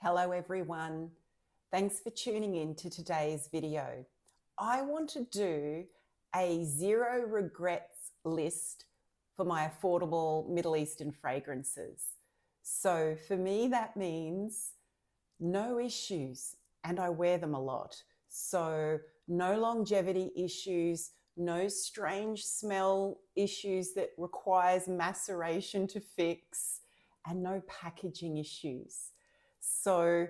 Hello everyone. Thanks for tuning in to today's video. I want to do a zero regrets list for my affordable Middle Eastern fragrances. So for me, that means no issues, and I wear them a lot. So no longevity issues, no strange smell issues that requires maceration to fix, and no packaging issues. So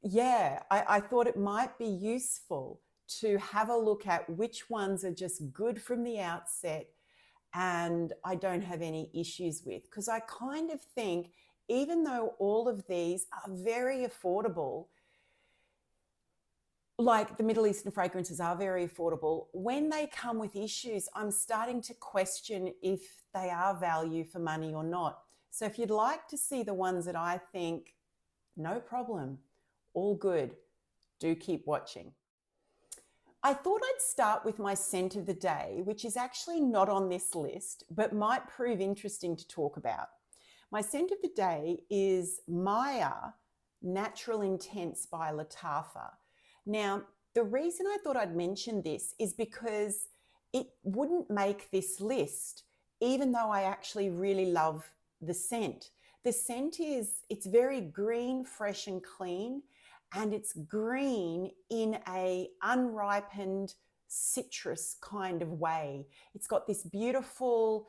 yeah, I thought it might be useful to have a look at which ones are just good from the outset and I don't have any issues with. Because I kind of think, even though all of these are very affordable, like the Middle Eastern fragrances are very affordable, when they come with issues, I'm starting to question if they are value for money or not. So if you'd like to see the ones that I think, no problem, all good, do keep watching. I thought I'd start with my scent of the day, which is actually not on this list, but might prove interesting to talk about. My scent of the day is Mayar Natural Intense by Lataffa. Now, the reason I thought I'd mention this is because it wouldn't make this list, even though I actually really love the scent. The scent it's very green, fresh and clean, and it's green in a unripened citrus kind of way. It's got this beautiful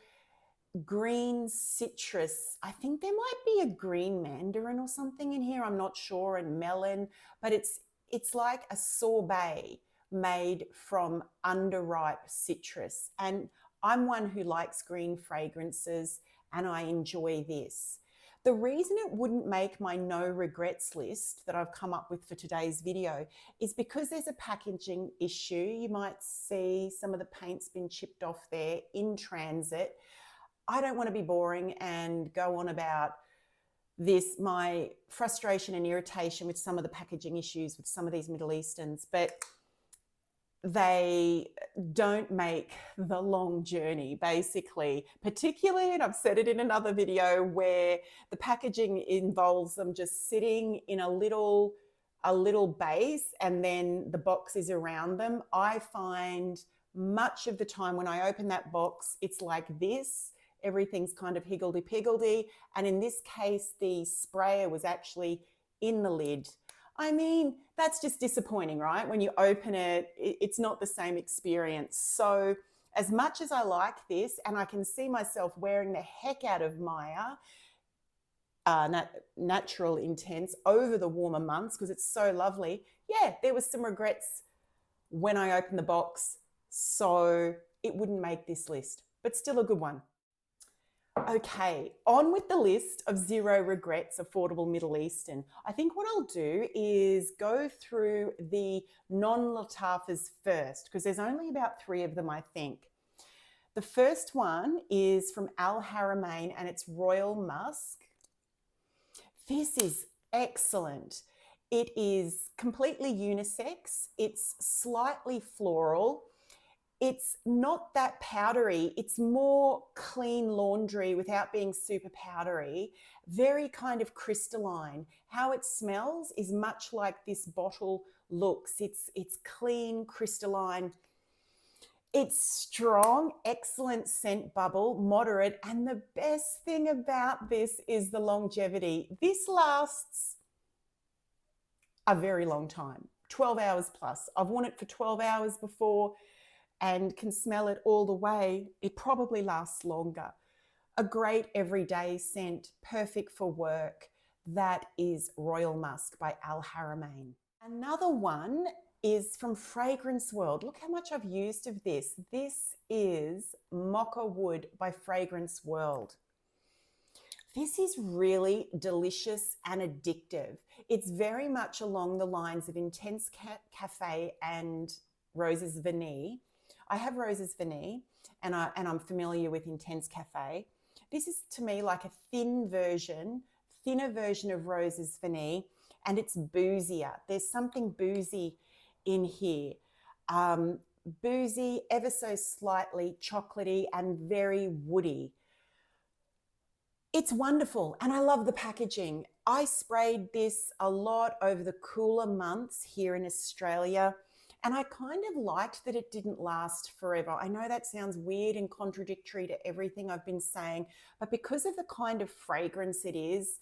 green citrus. I think there might be a green mandarin or something in here, I'm not sure, and melon, but it's like a sorbet made from underripe citrus. And I'm one who likes green fragrances, and I enjoy this. The reason it wouldn't make my no regrets list that I've come up with for today's video is because there's a packaging issue. You might see some of the paint's been chipped off there in transit. I don't want to be boring and go on about this, my frustration and irritation with some of the packaging issues with some of these Middle Easterns, but they don't make the long journey, basically, particularly, and I've said it in another video, where the packaging involves them just sitting in a little base and then the box is around them. I find much of the time when I open that box, it's like this. Everything's kind of higgledy-piggledy. And in this case, the sprayer was actually in the lid. I mean, that's just disappointing, right? When you open it, it's not the same experience. So as much as I like this, and I can see myself wearing the heck out of Mayar Natural Intense over the warmer months because it's so lovely, yeah, there was some regrets when I opened the box. So it wouldn't make this list, but still a good one. Okay, on with the list of zero regrets affordable Middle Eastern. I think what I'll do is go through the non-Lataffas first, because there's only about 3 of them, I think. The first one is from Haramain, and it's Royal Musk. This is excellent. It is completely unisex. It's slightly floral. It's not that powdery. It's more clean laundry without being super powdery. Very kind of crystalline. How it smells is much like this bottle looks. It's clean, crystalline. It's strong, excellent scent bubble, moderate. And the best thing about this is the longevity. This lasts a very long time, 12 hours plus. I've worn it for 12 hours before and can smell it all the way. It probably lasts longer. A great everyday scent, perfect for work. That is Royal Musk by Haramain. Another one is from Fragrance World. Look how much I've used of this. This is Mocka Wood by Fragrance World. This is really delicious and addictive. It's very much along the lines of Intense Cafe and Roses Vanille. I have Roses Vanille, and I'm familiar with Intense Cafe. This is to me like a thinner version of Roses Vanille, and it's boozier. There's something boozy in here. Boozy, ever so slightly chocolatey, and very woody. It's wonderful, and I love the packaging. I sprayed this a lot over the cooler months here in Australia, and I kind of liked that it didn't last forever. I know that sounds weird and contradictory to everything I've been saying, but because of the kind of fragrance it is,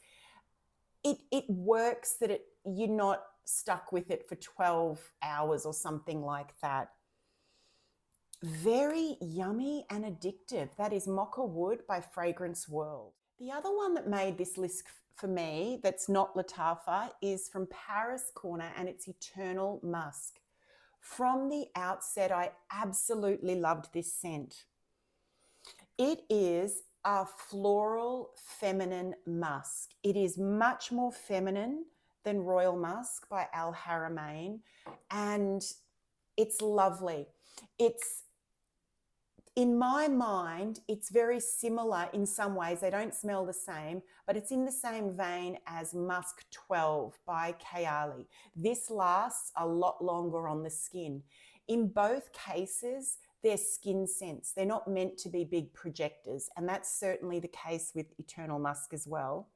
it works that you're not stuck with it for 12 hours or something like that. Very yummy and addictive. That is Mocka Wood by Fragrance World. The other one that made this list for me that's not Lataffa is from Paris Corner, and it's Eternal Musk. From the outset, I absolutely loved this scent. It is a floral feminine musk. It is much more feminine than Royal Musk by Al Haramain, and it's lovely. It's, in my mind, it's very similar in some ways. They don't smell the same, but it's in the same vein as Musk 12 by Qaed. This lasts a lot longer on the skin. In both cases, they're skin scents. They're not meant to be big projectors, and that's certainly the case with Eternal Musk as well.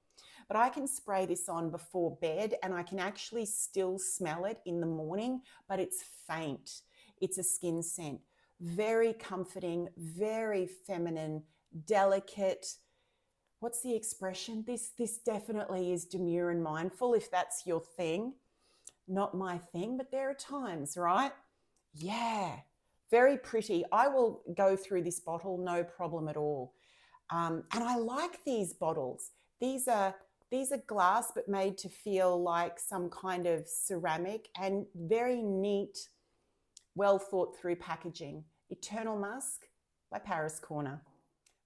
But I can spray this on before bed, and I can actually still smell it in the morning, but it's faint. It's a skin scent. Very comforting, very feminine, delicate. What's the expression? This definitely is demure and mindful, if that's your thing. Not my thing, but there are times, right? Yeah, very pretty. I will go through this bottle, no problem at all. And I like these bottles. These are glass, but made to feel like some kind of ceramic, and very neat, well thought through packaging. Eternal Musk by Paris Corner.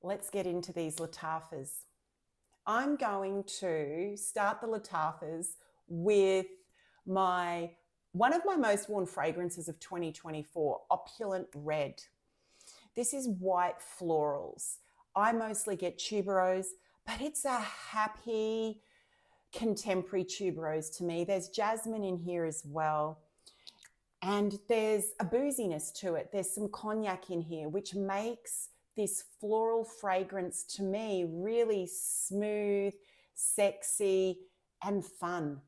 Let's get into these Lattaffas. I'm going to start the Lattaffas with one of my most worn fragrances of 2024, Opulent Red. This is white florals. I mostly get tuberose, but it's a happy contemporary tuberose to me. There's jasmine in here as well. And there's a booziness to it. There's some cognac in here, which makes this floral fragrance to me really smooth, sexy, and fun.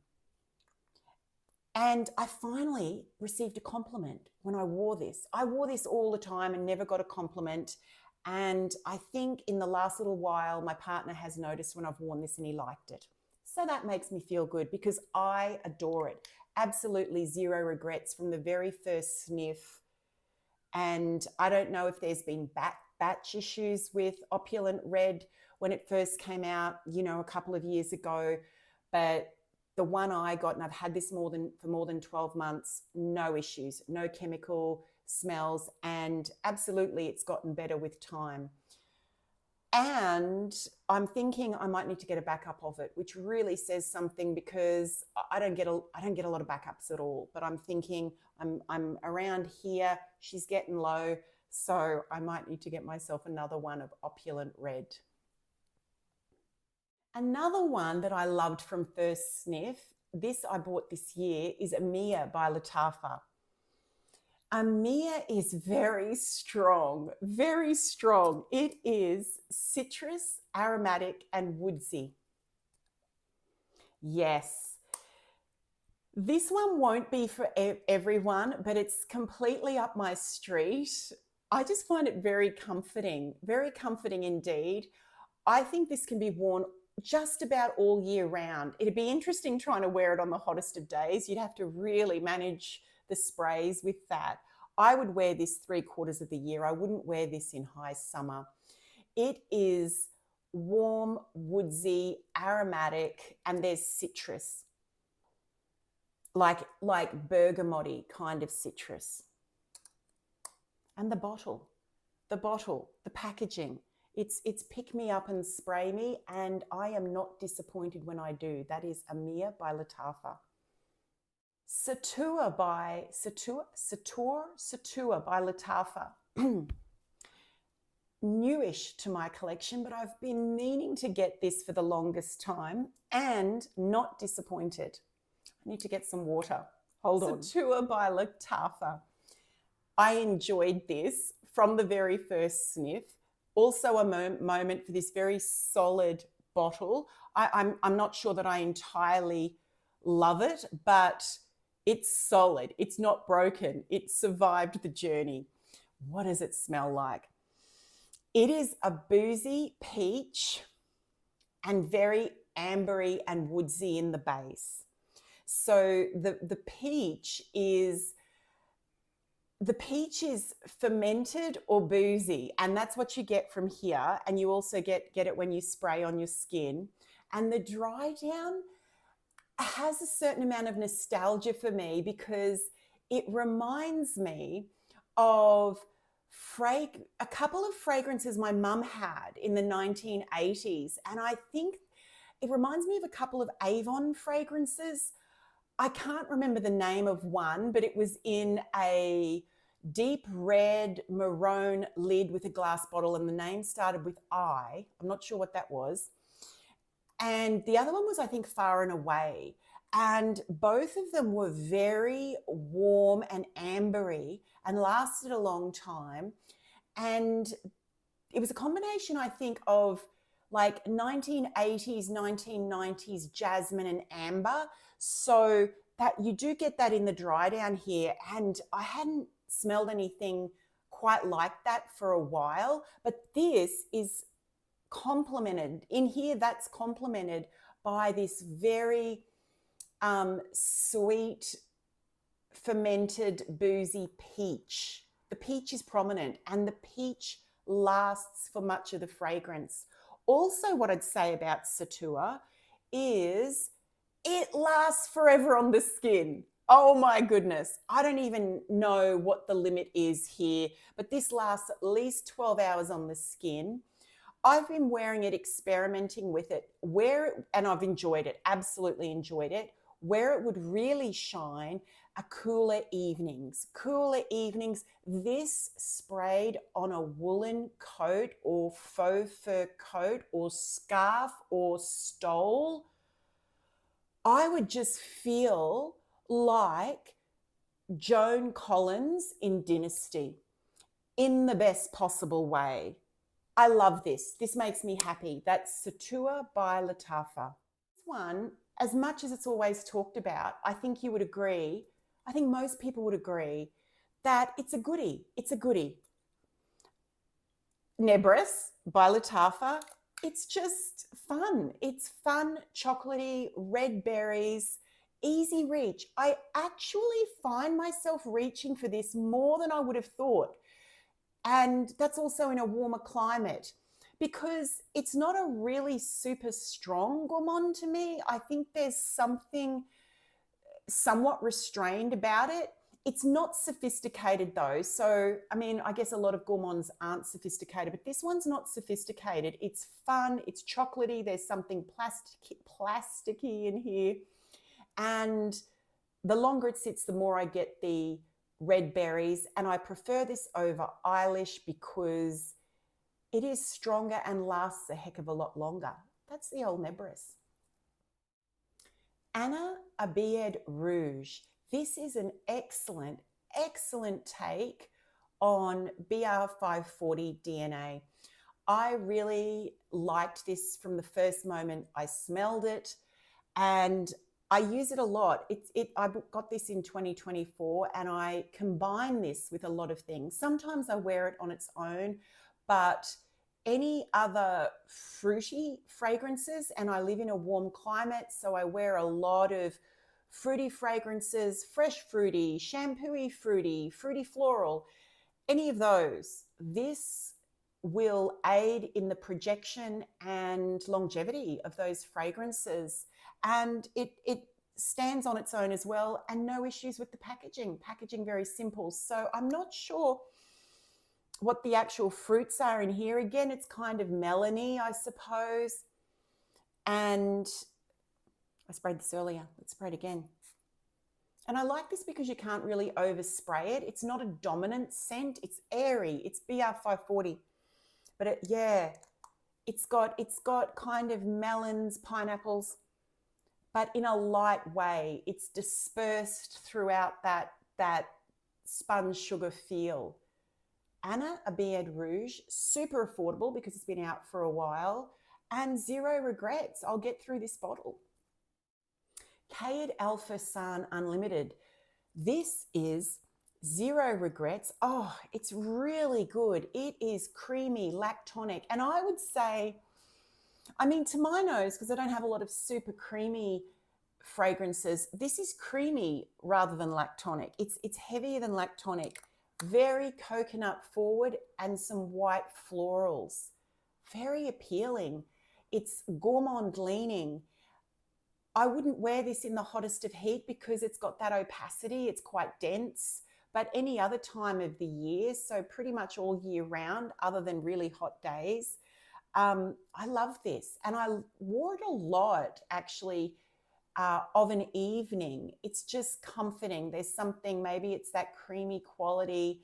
And I finally received a compliment when I wore this. I wore this all the time and never got a compliment. And I think in the last little while, my partner has noticed when I've worn this and he liked it. So that makes me feel good because I adore it. Absolutely zero regrets from the very first sniff. And I don't know if there's been batch issues with Opulent Red when it first came out, a couple of years ago. But the one I got, and I've had this for more than 12 months, no issues, no chemical smells, and absolutely it's gotten better with time. And I'm thinking I might need to get a backup of it, which really says something because I don't get a lot of backups at all. But I'm thinking I'm around here. She's getting low, so I might need to get myself another one of Opulent Red. Another one that I loved from first sniff, this I bought this year, is Amia by Lataffa. Amia is very strong, very strong. It is citrus, aromatic, and woodsy. Yes. This one won't be for everyone, but it's completely up my street. I just find it very comforting indeed. I think this can be worn just about all year round. It'd be interesting trying to wear it on the hottest of days. You'd have to really manage the sprays with that. I would wear this 3/4 of the year. I wouldn't wear this in high summer. It is warm, woodsy, aromatic, and there's citrus, like bergamot kind of citrus. And the bottle, the packaging. It's pick me up and spray me, and I am not disappointed when I do. That is Amia by Lataffa. Satura by Lataffa. Newish to my collection, but I've been meaning to get this for the longest time and not disappointed. I need to get some water. Hold on. Satura by Lataffa. I enjoyed this from the very first sniff. Also a moment for this very solid bottle. I'm not sure that I entirely love it, but it's solid. It's not broken. It survived the journey. What does it smell like? It is a boozy peach and very ambery and woodsy in the base. So the peach is fermented or boozy, and that's what you get from here. And you also get it when you spray on your skin. And the dry down has a certain amount of nostalgia for me because it reminds me of a couple of fragrances my mum had in the 1980s. And I think it reminds me of a couple of Avon fragrances. I can't remember the name of one, but it was in a deep red maroon lid with a glass bottle, and the name started with I. I'm not sure what that was. And the other one was, I think, Far and Away. And both of them were very warm and ambery and lasted a long time. And it was a combination, I think, of like 1980s, 1990s jasmine and amber. So that you do get that in the dry down here. And I hadn't smelled anything quite like that for a while, but this is complemented in here. That's complemented by this very sweet fermented boozy peach. The peach is prominent and the peach lasts for much of the fragrance. Also, what I'd say about Satura is it lasts forever on the skin. Oh my goodness. I don't even know what the limit is here, but this lasts at least 12 hours on the skin. I've been wearing it, experimenting with it, and I've enjoyed it, absolutely enjoyed it. Where it would really shine are cooler evenings. Cooler evenings, this sprayed on a woolen coat or faux fur coat or scarf or stole, I would just feel like Joan Collins in Dynasty in the best possible way. I love this. This makes me happy. That's Sutoor by Lataffa. This one, as much as it's always talked about, I think you would agree, I think most people would agree that it's a goodie. It's a goodie. Nebras by Lataffa. It's just fun. It's fun, chocolatey, red berries, easy reach. I actually find myself reaching for this more than I would have thought. And that's also in a warmer climate because it's not a really super strong gourmand to me. I think there's something somewhat restrained about it. It's not sophisticated though. So, I mean, I guess a lot of gourmands aren't sophisticated, but this one's not sophisticated. It's fun, it's chocolatey, there's something plasticky in here. And the longer it sits, the more I get the red berries. And I prefer this over Eilish because it is stronger and lasts a heck of a lot longer. That's the old Nebras. Abiyedh Rouge. This is an excellent, excellent take on BR540 DNA. I really liked this from the first moment I smelled it, and I use it a lot. I got this in 2024 and I combine this with a lot of things. Sometimes I wear it on its own, but any other fruity fragrances, and I live in a warm climate, so I wear a lot of fruity fragrances, fresh fruity, shampooy fruity, fruity floral, any of those. This will aid in the projection and longevity of those fragrances. And it stands on its own as well, and no issues with the packaging. Packaging very simple. So I'm not sure what the actual fruits are in here. Again, it's kind of melony, I suppose. And I sprayed this earlier. Let's spray it again. And I like this because you can't really overspray it. It's not a dominant scent. It's airy. It's BR540. But it's got kind of melons, pineapples, but in a light way. It's dispersed throughout that sponge sugar feel. Abiyedh Rouge, super affordable because it's been out for a while. and zero regrets. I'll get through this bottle. Qaed Fursan Unlimited. This is zero regrets. Oh, it's really good. It is creamy, lactonic. And I would say, I mean, to my nose, because I don't have a lot of super creamy fragrances, this is creamy rather than lactonic. It's heavier than lactonic. Very coconut forward and some white florals. Very appealing. It's gourmand leaning. I wouldn't wear this in the hottest of heat because it's got that opacity. It's quite dense, but any other time of the year, so pretty much all year round other than really hot days. I love this, and I wore it a lot actually of an evening. It's just comforting. There's something, maybe it's that creamy quality.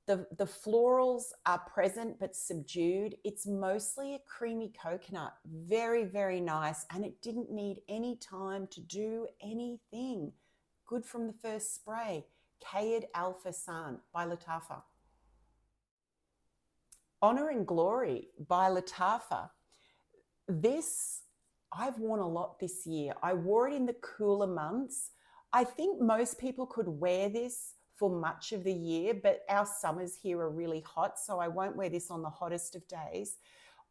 The florals are present but subdued. It's mostly a creamy coconut. Very, very nice. And it didn't need any time to do anything. Good from the first spray. Qaed Fursan by Lattafa. Honor and Glory by Lattafa. This I've worn a lot this year. I wore it in the cooler months. I think most people could wear this for much of the year, but our summers here are really hot, so I won't wear this on the hottest of days.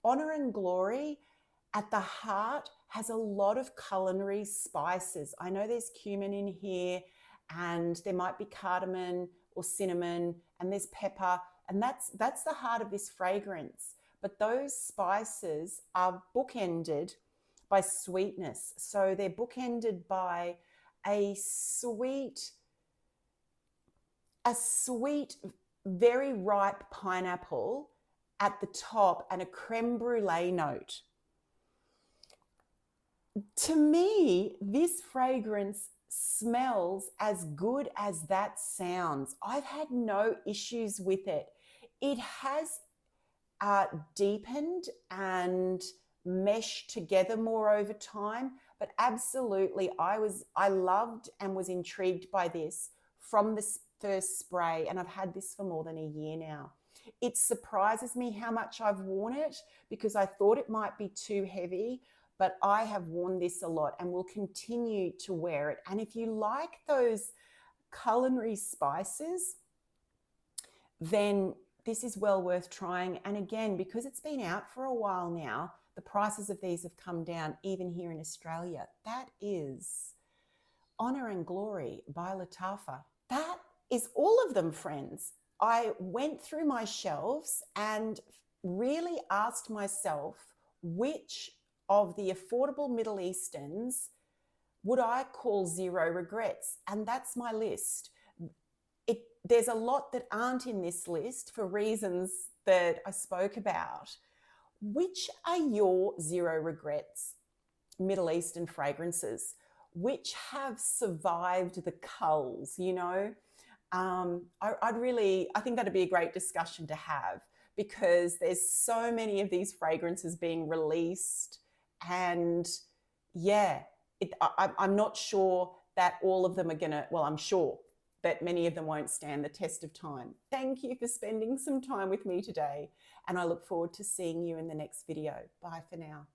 Honor and Glory at the heart has a lot of culinary spices. I know there's cumin in here, and there might be cardamom or cinnamon, and there's pepper, and that's the heart of this fragrance. But those spices are bookended by sweetness. So they're bookended by a sweet, very ripe pineapple at the top and a creme brulee note. To me, this fragrance smells as good as that sounds. I've had no issues with it. It has deepened and meshed together more over time, but absolutely I loved and was intrigued by this from this first spray, and I've had this for more than a year now. It surprises me how much I've worn it because I thought it might be too heavy, but I have worn this a lot and will continue to wear it. And if you like those culinary spices, then this is well worth trying. And again, because it's been out for a while now, the prices of these have come down even here in Australia. That is Honor and Glory by Lattafa. That is all of them, friends. I went through my shelves and really asked myself which of the affordable Middle Easterns would I call zero regrets? And that's my list. There's a lot that aren't in this list for reasons that I spoke about. Which are your zero regrets Middle Eastern fragrances? Which have survived the culls, you know? I think that'd be a great discussion to have because there's so many of these fragrances being released, and yeah, I'm not sure that all of them are gonna, well, I'm sure that many of them won't stand the test of time. Thank you for spending some time with me today, and I look forward to seeing you in the next video. Bye for now.